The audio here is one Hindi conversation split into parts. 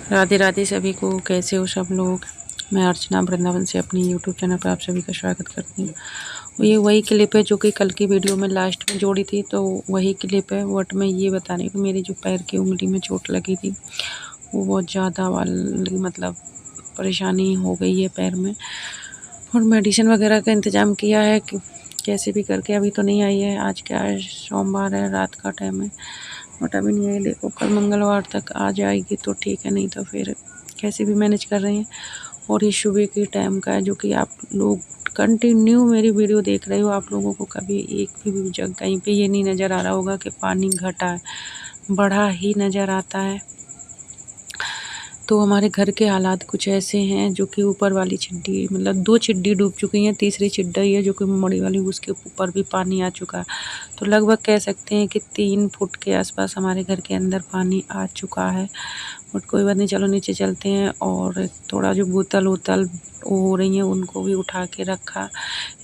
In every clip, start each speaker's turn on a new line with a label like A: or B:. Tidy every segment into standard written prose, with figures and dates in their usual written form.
A: राधे राधे सभी को। कैसे हो सब लोग। मैं अर्चना वृंदावन से अपनी यूट्यूब चैनल पर आप सभी का स्वागत करती हूँ। ये वही क्लिप है जो कि कल की वीडियो में लास्ट में जोड़ी थी, तो वही क्लिप है। बट मैं ये बता रही हूँ कि मेरी जो पैर की उंगली में चोट लगी थी वो बहुत ज़्यादा वाली मतलब परेशानी हो गई है पैर में, और मेडिसिन वगैरह का इंतज़ाम किया है कि कैसे भी करके। अभी तो नहीं आई है, आज क्या है, सोमवार है, रात का टाइम है, बट अभी नहीं आई। देखो कल मंगलवार तक आ जाएगी तो ठीक है, नहीं तो फिर कैसे भी मैनेज कर रहे हैं। और ये सुबह के टाइम का है जो कि आप लोग कंटिन्यू मेरी वीडियो देख रहे हो। आप लोगों को कभी एक भी जगह कहीं पे ये नहीं नज़र आ रहा होगा कि पानी घटा है, बढ़ा ही नज़र आता है। तो हमारे घर के हालात कुछ ऐसे हैं जो कि ऊपर वाली चिड्डी मतलब 2 चिड्डी डूब चुकी हैं, तीसरी चिड्डी है जो कि बड़ी वाली, उसके ऊपर भी पानी आ चुका है। तो लगभग कह सकते हैं कि 3 फुट के आसपास हमारे घर के अंदर पानी आ चुका है। बट कोई बात नहीं, चलो नीचे चलते हैं। और थोड़ा जो बोतल वोतल हो रही हैं उनको भी उठा के रखा।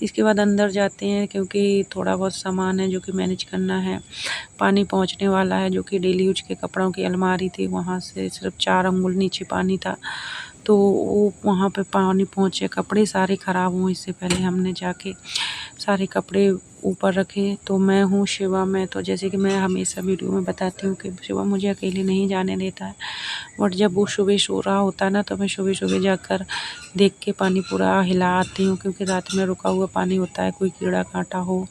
A: इसके बाद अंदर जाते हैं क्योंकि थोड़ा बहुत सामान है जो कि मैनेज करना है। पानी पहुंचने वाला है जो कि डेली यूज के कपड़ों की अलमारी थी, वहाँ से सिर्फ 4 अंगुल नीचे पानी था, तो वो वहाँ पे पानी पहुँचे। कपड़े सारे ख़राब हुए, इससे पहले हमने जाके सारे कपड़े ऊपर रखे। तो मैं हूँ शिवा, मैं तो जैसे कि मैं हमेशा वीडियो में बताती हूँ कि शिवा मुझे अकेले नहीं जाने देता है। बट जब वो सुबह सो रहा होता है ना, तो मैं सुबह सुबह जाकर देख के पानी पूरा हिला आती हूँ, क्योंकि रात में रुका हुआ पानी होता है, कोई कीड़ा कांटा हो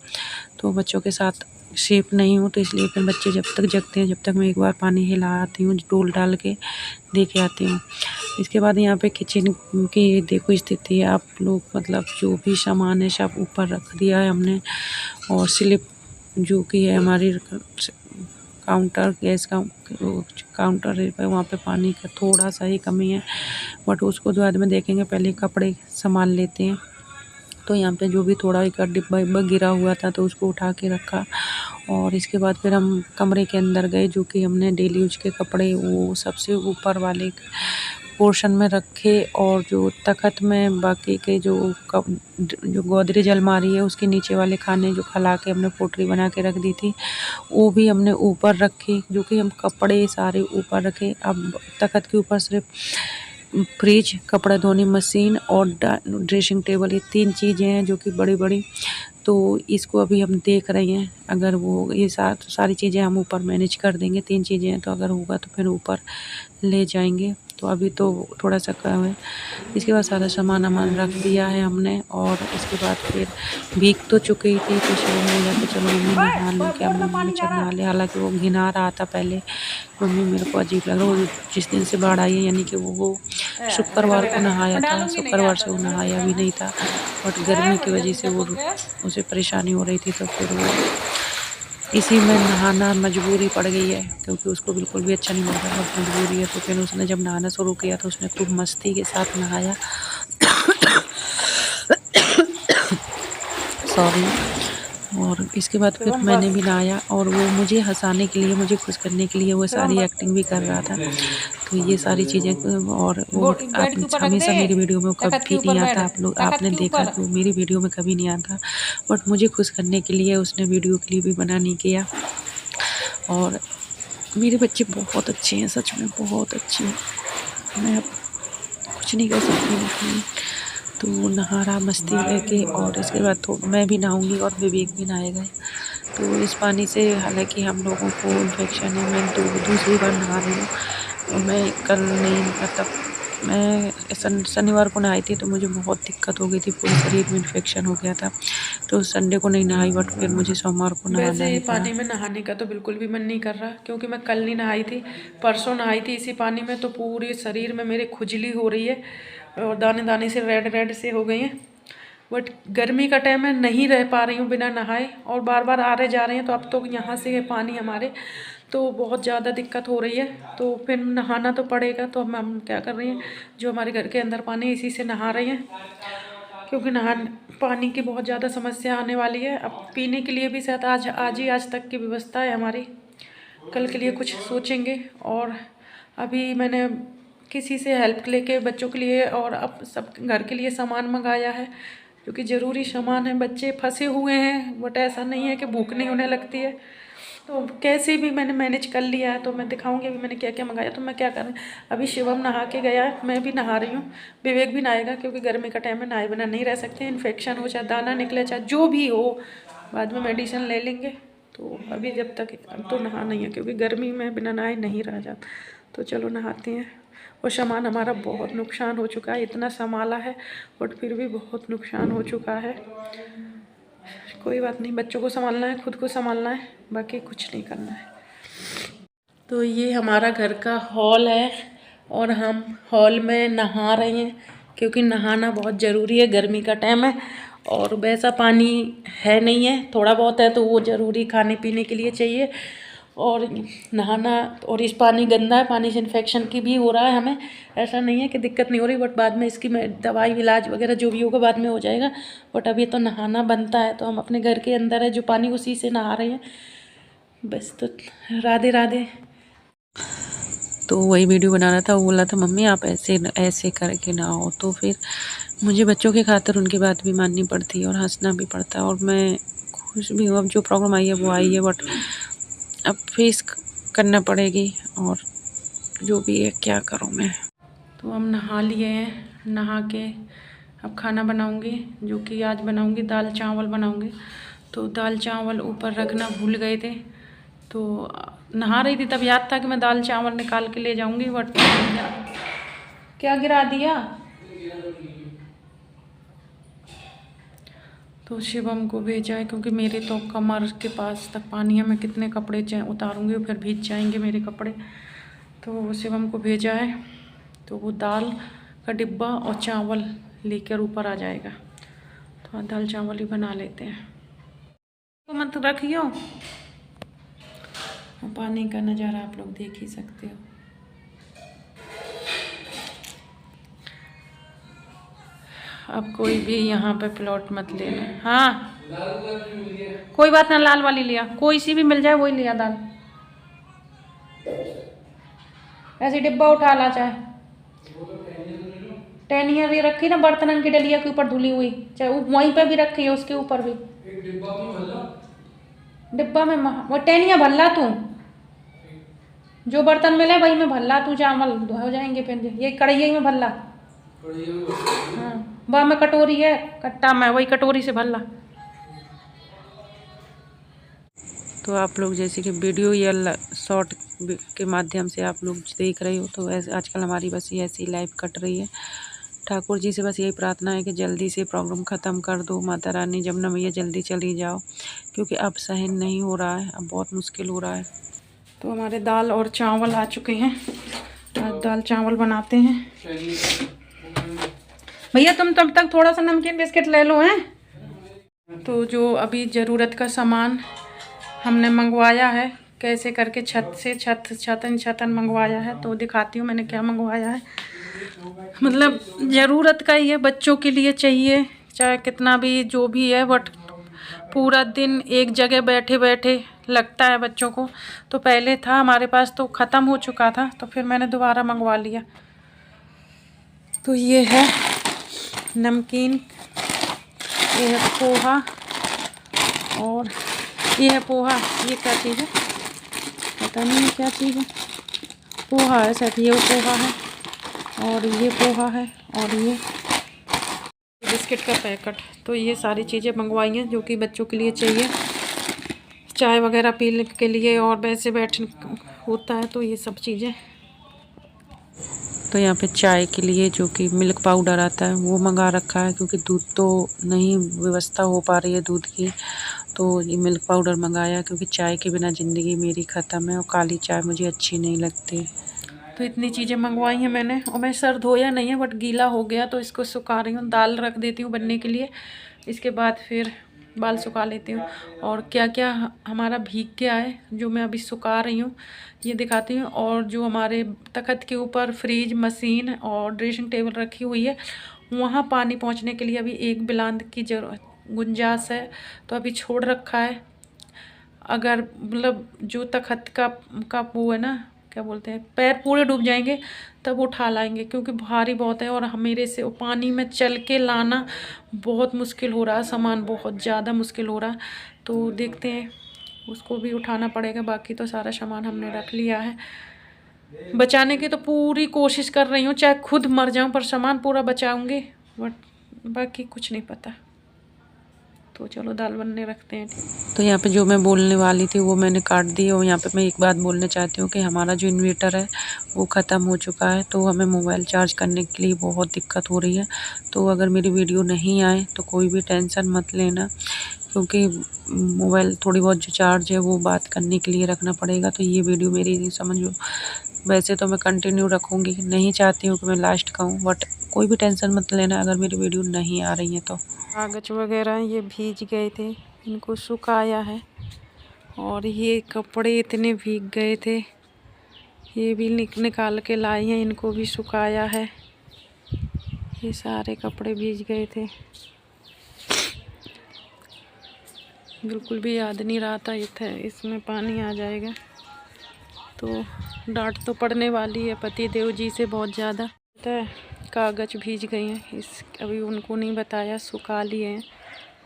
A: तो बच्चों के साथ सेफ नहीं हूँ। तो इसलिए फिर बच्चे जब तक जगते हैं, जब तक मैं एक बार पानी हिला आती हूँ, डोल डाल के दे के आती हूँ। इसके बाद यहाँ पे किचन की देखो स्थिति है। आप लोग मतलब जो भी सामान है सब ऊपर रख दिया है हमने। और स्लिप जो कि है हमारी काउंटर, गैस का काउंटर है, वहाँ पे पानी का थोड़ा सा ही कमी है, बट उसको जो बाद में देखेंगे। पहले कपड़े संभाल लेते हैं। तो यहाँ पे जो भी थोड़ा एक डिब्बा विब्बा गिरा हुआ था तो उसको उठा के रखा। और इसके बाद फिर हम कमरे के अंदर गए, जो कि हमने डेली यूज के कपड़े वो सबसे ऊपर वाले पोर्शन में रखे। और जो तखत में बाकी के जो गोदरेज अलमारी है उसके नीचे वाले खाने जो खला के हमने पोटली बना के रख दी थी, वो भी हमने ऊपर रखे, जो कि हम कपड़े सारे ऊपर रखे। अब तखत के ऊपर सिर्फ फ्रिज, कपड़ा धोने मशीन और ड्रेसिंग टेबल, ये 3 चीज़ें हैं जो कि बड़ी बड़ी। तो इसको अभी हम देख रहे हैं, अगर वो ये सारी चीज़ें हम ऊपर मैनेज कर देंगे। 3 चीज़ें हैं तो अगर होगा तो फिर ऊपर ले जाएंगे। तो अभी तो थोड़ा सा कम है। इसके बाद सारा सामान वामान रख दिया है हमने। और इसके बाद फिर भीग तो चुकी थी, तो शुरू में बोला कि चलो मम्मी नहा लो, क्या मम्मी चल नहा ले। हालांकि वो घिना रहा था पहले, मम्मी मेरे को अजीब लग रहा। वो जिस दिन से बाढ़ आई है, यानी कि वो शुक्रवार को नहाया था, शुक्रवार से वो नहाया भी नहीं था। बट गर्मी की वजह से वो उसे परेशानी हो रही थी, तो फिर वो इसी में नहाना मजबूरी पड़ गई है, क्योंकि उसको बिल्कुल भी अच्छा नहीं लग रहा, बहुत मजबूरी है। तो फिर उसने जब नहाना शुरू किया तो उसने खूब मस्ती के साथ नहाया। सॉरी। और इसके बाद फिर मैंने भी नहाया, और वो मुझे हंसाने के लिए, मुझे खुश करने के लिए वो सारी एक्टिंग भी कर रहा था। तो ये सारी चीज़ें, और वो आप हमेशा मेरी वीडियो में कभी नहीं आता। आप लोग आपने देखा कि वो मेरी वीडियो में कभी नहीं आता, बट मुझे खुश करने के लिए उसने वीडियो क्लिप भी बना नहीं किया। और मेरे बच्चे बहुत अच्छे हैं, सच में बहुत अच्छे हैं। मैं अब कुछ नहीं कर सकती लेकिन। तो वो नहा रहा मस्ती लेके, और इसके बाद तो मैं भी नहाऊंगी और विवेक भी नहाएगा। तो इस पानी से हालांकि हम लोगों को इन्फेक्शन है। मैं दूसरी बार नहा रही हूँ, और मैं कल नहीं मतलब मैं शनिवार को नहाई थी तो मुझे बहुत दिक्कत हो गई थी, पूरे शरीर में इन्फेक्शन हो गया था। तो संडे को नहीं नहाई, बट फिर मुझे सोमवार को नहाना
B: वैसे
A: ही पड़ा।
B: पानी में नहाने का तो बिल्कुल भी मन नहीं कर रहा, क्योंकि मैं कल नहीं नहाई थी, परसों नहाई थी इसी पानी में। तो पूरे शरीर में मेरे खुजली हो रही है और दाने दाने से रेड रेड से हो गई हैं। बट गर्मी का टाइम है, नहीं रह पा रही हूँ बिना नहाए, और बार बार आ रहे जा रहे हैं। तो अब तो यहाँ से पानी हमारे तो बहुत ज़्यादा दिक्कत हो रही है, तो फिर नहाना तो पड़ेगा। तो हम क्या कर रहे हैं, जो हमारे घर के अंदर पानी है इसी से नहा रहे हैं, क्योंकि पानी की बहुत ज़्यादा समस्या आने वाली है। अब पीने के लिए भी शायद आज तक की व्यवस्था है हमारी, कल के लिए कुछ सोचेंगे। और अभी मैंने किसी से हेल्प लेके बच्चों के लिए और अब सब घर के लिए सामान मंगाया है, क्योंकि ज़रूरी सामान है। बच्चे फंसे हुए हैं, बट ऐसा नहीं है कि भूख नहीं उन्हें लगती है। तो कैसे भी मैंने मैनेज कर लिया है, तो मैं दिखाऊंगी अभी मैंने क्या क्या मंगाया। तो मैं क्या कर रही हूँ, अभी शिवम नहा के गया है, मैं भी नहा रही हूँ, विवेक भी नहाएगा क्योंकि गर्मी का टाइम है, नहाए बिना नहीं रह सकते। इन्फेक्शन हो, चाहे दाना निकले, चाहे जो भी हो, बाद में मेडिसिन ले लेंगे। तो अभी जब तक अब तो नहा नहीं है क्योंकि गर्मी में बिना नहाए नहीं रहा जाता। तो चलो नहाते हैं। और सामान हमारा बहुत नुकसान हो चुका है, इतना संभाला है बट फिर भी बहुत नुकसान हो चुका है। कोई बात नहीं, बच्चों को संभालना है, खुद को संभालना है, बाकी कुछ नहीं करना है। तो ये हमारा घर का हॉल है और हम हॉल में नहा रहे हैं क्योंकि नहाना बहुत ज़रूरी है, गर्मी का टाइम है। और वैसा पानी है नहीं है, थोड़ा बहुत है तो वो ज़रूरी खाने पीने के लिए चाहिए। और नहाना, और इस पानी गंदा है, पानी से इन्फेक्शन की भी हो रहा है हमें। ऐसा नहीं है कि दिक्कत नहीं हो रही, बट बाद में इसकी दवाई इलाज वगैरह जो भी होगा बाद में हो जाएगा। बट अभी तो नहाना बनता है, तो हम अपने घर के अंदर है जो पानी उसी से नहा रहे हैं बस। तो राधे राधे।
A: तो वही वीडियो बना रहा था, वो बोला था मम्मी आप ऐसे ऐसे करके नहाओ। तो फिर मुझे बच्चों के खातिर उनकी बात भी माननी पड़ती है और हंसना भी पड़ता है। और मैं खुश भी हूँ, अब जो प्रॉब्लम आई है वो आई है, बट अब फेस करना पड़ेगी और जो भी है क्या करूँ मैं।
B: तो हम नहा लिए हैं, नहा के अब खाना बनाऊंगी, जो कि आज बनाऊंगी दाल चावल बनाऊंगी। तो दाल चावल ऊपर रखना भूल गए थे, तो नहा रही थी तब याद था कि मैं दाल चावल निकाल के ले जाऊंगी, बट क्या गिरा दिया। तो शिवम को भेजा है क्योंकि मेरे तो कमर के पास तक पानी है, मैं कितने कपड़े उतारूंगी फिर भीग जाएंगे मेरे कपड़े। तो शिवम को भेजा है, तो वो दाल का डिब्बा और चावल लेकर ऊपर आ जाएगा। तो दाल चावल ही बना लेते हैं। तो मत रखियो, पानी का नज़ारा आप लोग देख ही सकते हो। अब कोई भी यहाँ पे प्लॉट मत लेना। हाँ कोई बात ना, लाल वाली लिया, कोई सी भी मिल जाए वही लिया दाल। ऐसे डिब्बा उठा ला, चाहे टहनियाँ भी रखी ना बर्तन की डलिया के ऊपर धुली हुई, चाहे वहीं पे भी रखी है, उसके ऊपर भी डिब्बा में वो टहनियाँ भल्ला तू, जो बर्तन मिले वही में भल्ला तू, चावल हो जाएंगे फिर। ये कढ़ाई में भल्ला, हाँ वह में कटोरी है, कट्टा में वही कटोरी से भल्ला।
A: तो आप लोग जैसे कि वीडियो या शॉर्ट के माध्यम से आप लोग देख रहे हो, तो ऐसे आजकल हमारी बस ये ऐसी लाइफ कट रही है। ठाकुर जी से बस यही प्रार्थना है कि जल्दी से प्रॉब्लम ख़त्म कर दो माता रानी, जमुना मैया जल्दी चली जाओ, क्योंकि अब सहन नहीं हो रहा है, अब बहुत मुश्किल हो रहा है।
B: तो हमारे दाल और चावल आ चुके हैं, आज दाल चावल बनाते हैं। भैया तुम तब तक थोड़ा सा नमकीन बिस्किट ले लो हैं। तो जो अभी ज़रूरत का सामान हमने मंगवाया है, कैसे करके छतन मंगवाया है, तो दिखाती हूँ मैंने क्या मंगवाया है। मतलब ज़रूरत का ही है, बच्चों के लिए चाहिए, चाहे कितना भी जो भी है, बट पूरा दिन एक जगह बैठे बैठे लगता है बच्चों को। तो पहले था हमारे पास तो ख़त्म हो चुका था, तो फिर मैंने दोबारा मंगवा लिया। तो ये है नमकीन, ये है पोहा, और ये है पोहा। ये क्या चीज़ है पता नहीं क्या चीज़ है, पोहा है शायद, ये पोहा है और ये पोहा है और ये बिस्किट का पैकेट। तो ये सारी चीज़ें मंगवाई हैं जो कि बच्चों के लिए चाहिए, चाय वगैरह पीने के लिए, और वैसे बैठने होता है, तो ये सब चीज़ें।
A: तो यहाँ पे चाय के लिए जो कि मिल्क पाउडर आता है वो मंगा रखा है, क्योंकि दूध तो नहीं व्यवस्था हो पा रही है दूध की, तो ये मिल्क पाउडर मंगाया, क्योंकि चाय के बिना ज़िंदगी मेरी ख़त्म है और काली चाय मुझे अच्छी नहीं लगती।
B: तो इतनी चीज़ें मंगवाई हैं मैंने, और मैं सर धोया नहीं है बट गीला हो गया, तो इसको सुखा रही हूँ, दाल रख देती हूँ बनने के लिए, इसके बाद फिर बाल सुखा लेती हूँ। और क्या क्या हमारा भीग गया है जो मैं अभी सुखा रही हूँ ये दिखाती हूँ। और जो हमारे तख्त के ऊपर फ्रिज, मशीन और ड्रेसिंग टेबल रखी हुई है, वहाँ पानी पहुँचने के लिए अभी एक बिलांद की गुंजाइश है, तो अभी छोड़ रखा है। अगर मतलब जो तख्त का वो है ना, क्या बोलते हैं, पैर पूरे डूब जाएंगे तब उठा लाएंगे, क्योंकि भारी बहुत है और मेरे से पानी में चल के लाना बहुत मुश्किल हो रहा है, सामान बहुत ज़्यादा मुश्किल हो रहा है। तो देखते हैं उसको भी उठाना पड़ेगा। बाकी तो सारा सामान हमने रख लिया है। बचाने की तो पूरी कोशिश कर रही हूँ, चाहे खुद मर जाऊँ पर सामान पूरा बचाऊँगी, बट बाकी कुछ नहीं पता। तो चलो दाल बनने रखते हैं।
A: तो यहाँ पे जो मैं बोलने वाली थी वो मैंने काट दी। और यहाँ पे मैं एक बात बोलना चाहती हूँ कि हमारा जो इन्वर्टर है वो ख़त्म हो चुका है, तो हमें मोबाइल चार्ज करने के लिए बहुत दिक्कत हो रही है। तो अगर मेरी वीडियो नहीं आए तो कोई भी टेंशन मत लेना, क्योंकि मोबाइल थोड़ी बहुत जो चार्ज है वो बात करने के लिए रखना पड़ेगा। तो ये वीडियो मेरी समझो, वैसे तो मैं कंटिन्यू रखूँगी, नहीं चाहती हूँ कि मैं लास्ट कहूँ, बट कोई भी टेंशन मत लेना अगर मेरी वीडियो नहीं आ रही है तो।
B: कागज वगैरह ये भीग गए थे, इनको सुखाया है। और ये कपड़े इतने भीग गए थे, ये भी निकाल के लाई हैं, इनको भी सुखाया है। ये सारे कपड़े भीग गए थे, बिल्कुल भी याद नहीं रहा था इसमें पानी आ जाएगा। तो डांट तो पड़ने वाली है पति देव जी से बहुत ज़्यादा। कागज भीज गए हैं, अभी उनको नहीं बताया, सुखा लिए हैं।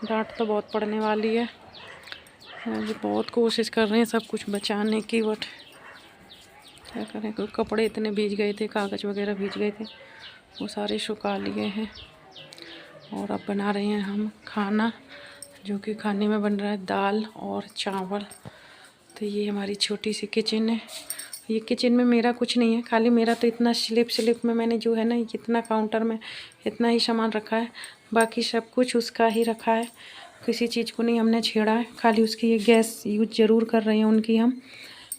B: डांट तो बहुत पड़ने वाली है। अभी बहुत कोशिश कर रहे हैं सब कुछ बचाने की, बट क्या करें, क्योंकि कपड़े इतने भीज गए थे, कागज़ वगैरह भीज गए थे, वो सारे सुखा लिए हैं। और अब बना रहे हैं हम खाना, जो कि खाने में बन रहा है दाल और चावल। तो ये हमारी छोटी सी किचन है। ये किचन में मेरा कुछ नहीं है, खाली मेरा तो इतना स्लिप में मैंने जो है ना इतना काउंटर में इतना ही सामान रखा है, बाकी सब कुछ उसका ही रखा है। किसी चीज़ को नहीं हमने छेड़ा है, खाली उसकी ये गैस यूज ज़रूर कर रहे हैं उनकी हम,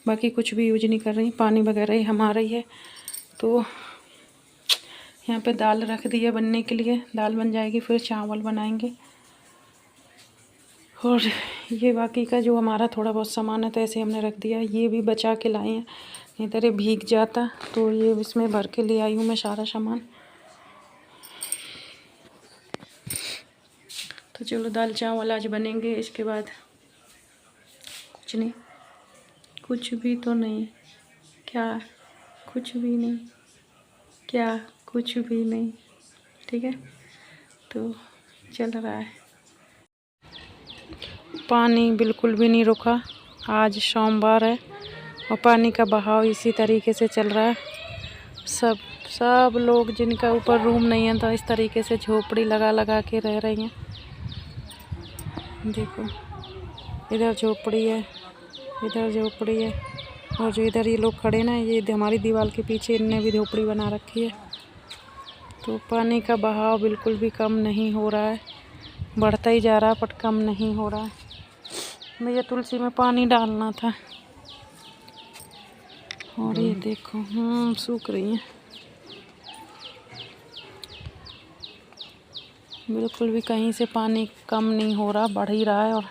B: बाकी कुछ भी यूज नहीं कर रही। पानी वगैरह ही हमारा ही है। तो यहाँ पे दाल रख दी है बनने के लिए, दाल बन जाएगी फिर चावल बनाएंगे। और ये बाकी का जो हमारा थोड़ा बहुत सामान है तो ऐसे हमने रख दिया। ये भी बचा के लाए हैं, नहीं तो ये भीग जाता, तो ये इसमें भर के ले आई हूँ मैं सारा सामान। तो चलो दाल चावल आज बनेंगे, इसके बाद कुछ नहीं, कुछ भी तो नहीं, क्या कुछ भी नहीं, क्या कुछ भी नहीं, ठीक है। तो चल रहा है, पानी बिल्कुल भी नहीं रुका। आज सोमवार है और पानी का बहाव इसी तरीके से चल रहा है। सब लोग जिनका ऊपर रूम नहीं है तो इस तरीके से झोपड़ी लगा के रह रही हैं। देखो इधर झोपड़ी है, इधर झोपड़ी है, और जो इधर ये लोग खड़े ना, ये हमारी दीवार के पीछे इनने भी झोपड़ी बना रखी है। तो पानी का बहाव बिल्कुल भी कम नहीं हो रहा है, बढ़ता ही जा रहा है बट कम नहीं हो रहा है। मुझे तुलसी में पानी डालना था, और ये देखो सूख रही हैं, बिल्कुल भी कहीं से पानी कम नहीं हो रहा, बढ़ ही रहा है। और